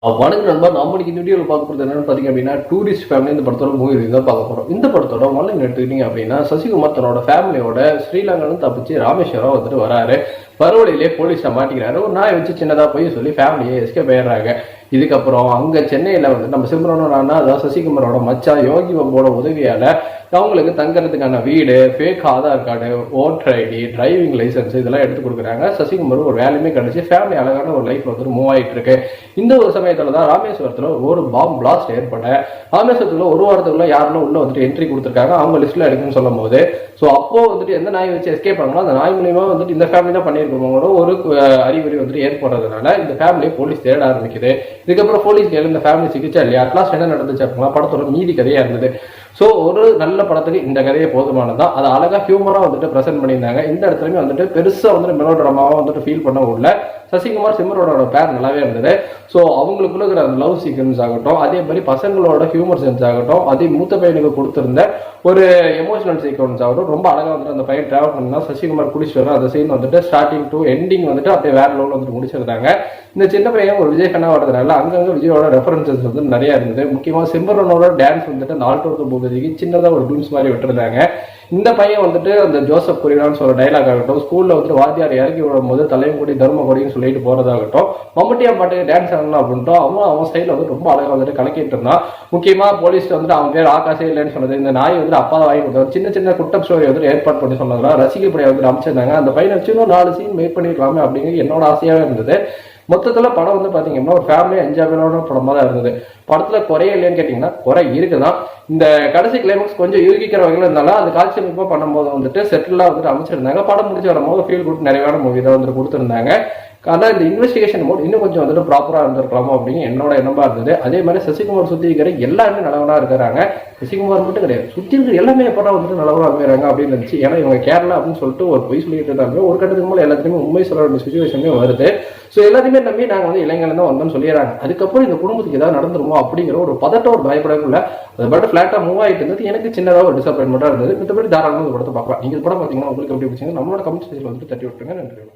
வணக்கம் நண்பா. நம்மளுக்கு இந்த வீடியோவில் பார்க்க போகிறது என்னன்னு பார்த்தீங்க அப்படின்னா, டூரிஸ்ட் ஃபேமிலி இந்த படத்தோட மூவி தான் பார்க்க போகிறோம். இந்த படத்தோட ஒன்லைன் எடுத்துக்கிட்டீங்க அப்படின்னா, சசிகுமார் தன்னோட ஃபேமிலியோட ஸ்ரீலங்கான்னு தப்பிச்சு ராமேஸ்வரம் வந்துட்டு வராரு. பரவலிலே போலீஸை மாட்டிக்கிறாரு. ஒரு நாயை வச்சு சின்னதாக போய் சொல்லி ஃபேமிலியை எஸ்கேப் ஆயிடுறாங்க. இதுக்கப்புறம் அங்கே சென்னையில் வந்து நம்ம சிம்ரனோட அதாவது சசிகுமாரோட மச்சா யோகி பாபுவோட உதவியால் அவங்களுக்கு தங்குறதுக்கான வீடு, fake Aadhaar card, voter ID, driving licence இதெல்லாம் எடுத்து கொடுக்குறாங்க. சசிகுமார் ஒரு வேலையுமே கிடைச்சி ஃபேமிலி அழகான ஒரு லைஃப் வந்து மூவ் ஆகிட்டு இருக்கு. இந்த ஒரு சமயத்தில் தான் ராமேஸ்வரத்தில் ஒரு பாம்பு பிளாஸ்ட் ஏற்பட ராமேஸ்வரத்தில் ஒரு வாரத்துக்குள்ள யாரும் உள்ள வந்துட்டு என்ட்ரி கொடுத்துருக்காங்க. அவங்க லிஸ்ட்ல எடுக்குன்னு சொல்லும் போது அப்போ வந்துட்டு எந்த நாய் வச்சு எஸ்கேப் பண்ணணும், அந்த நாய் மூலியமா வந்துட்டு இந்த ஃபேமிலி தான் பண்ணியிருக்கோங்களோ ஒரு அறிகுறி வந்துட்டு ஏற்படுறதுனால இந்த ஃபேமிலியை போலீஸ் தேட ஆரம்பிக்குது. இதுக்கப்புறம் போலீஸ் இந்த ஃபேமிலி சிகிச்சை இல்லையா, அட்லாஸ்ட் என்ன நடந்துச்சு அப்படின்னா படத்தோட மீதி கதையா இருந்தது. ஒரு நல்ல படத்துக்கு இந்த கதையை போதுமானதான். அதை அழகா ஹியூமரா வந்துட்டு பிரசென்ட் பண்ணியிருந்தாங்க. இந்த இடத்துலயுமே வந்துட்டு பெருசா வந்துட்டு மெலோ ட்ராமாவா வந்துட்டு ஃபீல் பண்ண உள்ள சசிகுமார் சிம்ரனோட பேர் நல்லாவே இருந்தது. அவங்களுக்குள்ள இருக்கிற அந்த லவ் சீக்வன்ஸ் ஆகட்டும், அதே மாதிரி பசங்களோட ஹியூமர் சென்ஸ் ஆகட்டும், அதே மூத்த பையனுக்கு கொடுத்திருந்த ஒரு எமோஷனல் சீக்வன்ஸ் ஆகட்டும், ரொம்ப அழகா வந்துட்டு அந்த பையன் டிராவல் பண்ணா சசிகுமார் குடிச்சு வரும். அந்த சீன் வந்துட்டு ஸ்டார்டிங் டு எண்டிங் வந்துட்டு அப்படியே வேற லெவலில் வந்துட்டு முடிச்சிருந்தாங்க. இந்த சின்ன பையன் ஒரு விஜய் கண்ணா வரதுனால அங்கங்க விஜயோட ரெஃபரன்சஸ் வந்து நிறைய இருந்தது. முக்கியமா சிம்ரனோட டான்ஸ் வந்துட்டு நால்டோர்த்து பூபதிக்கு சின்னதாக ஒரு கிளிம்ஸ் மாதிரி விட்டுருந்தாங்க. இந்த பையன் வந்துட்டு அந்த ஜோசப் புரியான்னு சொல்ற டைலாக் ஆகட்டும், ஸ்கூல்ல வந்துட்டு வாத்தியார் இறக்கி விடும் போது தலையங்கொடி தர்மகொடின்னு சொல்லிட்டு போறதாகட்டும், மம்முட்டியா பாட்டுக்கு டான்ஸ் ஆடணும் அப்படின்ட்டு அவன் ஸ்டைல வந்து ரொம்ப அழகா வந்துட்டு கலக்கிட்டு இருந்தான். முக்கியமா போலீஸ் வந்துட்டு அவன் பேர் ஆகாசே இல்லைன்னு சொன்னது, இந்த நாய் வந்துட்டு அப்பா வாங்கி கொடுத்தாரு. சின்ன சின்ன குட்ட ஸ்டோரி வந்துட்டு ஏற்பாடு பண்ணி சொன்னதுல ரசிகப்படியா வந்துட்டு அமைச்சிருந்தாங்க. அந்த பையனை வச்சு இன்னும் 4 சீன் மேக் பண்ணிருக்கலாமே அப்படிங்கிறது என்னோட ஆசையாவே இருந்தது. மொத்தத்துல படம் வந்து பாத்தீங்கன்னா ஒரு ஃபேமிலி என்ஜாய்மெண்டான படமா தான் இருந்தது. படத்துல குறைய இல்லைன்னு கேட்டீங்கன்னா குறை இருக்குதான். இந்த கடைசி கிளைமேக்ஸ் கொஞ்சம் யூகிக்கிற வகையில் இருந்தாலும் அது காட்சி அமைப்பா பண்ணும்போது வந்துட்டு செட்டிலா வந்துட்டு அமைச்சிருந்தாங்க. படம் முடிச்சு வரும்போது ஃபீல் குட் நிறைவான மூவி தான் வந்துட்டு கொடுத்துருந்தாங்க. ஆனால் இந்த இன்வெஸ்டிகேஷன் மோட் இன்னும் கொஞ்சம் வந்துட்டு ப்ராப்பராக இருந்திருக்கலாமோ அப்படின்னு என்னோட எண்ணமா இருந்தது. அதே மாதிரி சசிகுமார் சுற்றி இருக்கிற எல்லாருமே நல்லவனா இருக்கிறாங்க. சசிகுமார் மட்டும் கிடையாது, சுற்றி இருக்கிற எல்லாமே எப்படா வந்துட்டு நல்லவனா அமைகிறாங்க அப்படின்னு இருந்துச்சு. ஏன்னா இவங்க கேரளா அப்படின்னு சொல்லிட்டு ஒரு பொய் சொல்லிட்டு இருந்தாங்க. ஒரு கட்டத்துக்கு மேலே எல்லாத்தையுமே உண்மை சொல்ல வேண்டிய சுச்சுவேஷனே வருது. எல்லாத்தையுமே நம்பி நாங்கள் வந்து இளைஞர்கள் தான் வந்தோம்னு சொல்லிடுறாங்க. அதுக்கப்புறம் இந்த குடும்பத்துக்கு ஏதாவது நடந்துருமோ அப்படிங்கிற ஒரு பதட்டம், ஒரு பயப்படக்குள்ள அது பட் ஃபிளாட்டா மூவ் ஆகிட்டு இருந்தது. எனக்கு சின்னதாக ஒரு டிசப்பாயின்மெண்ட்டாக இருந்தது. மற்றபடி தாராளமாக இந்த படத்தை பார்க்கலாம். நீங்கள் படம் பார்த்தீங்கன்னா உங்களுக்கு எப்படி பிடிச்சிங்க நம்மளோட கமெண்ட் செக்ஷனில் வந்துட்டு தட்டி விட்டுருங்க. நன்றி.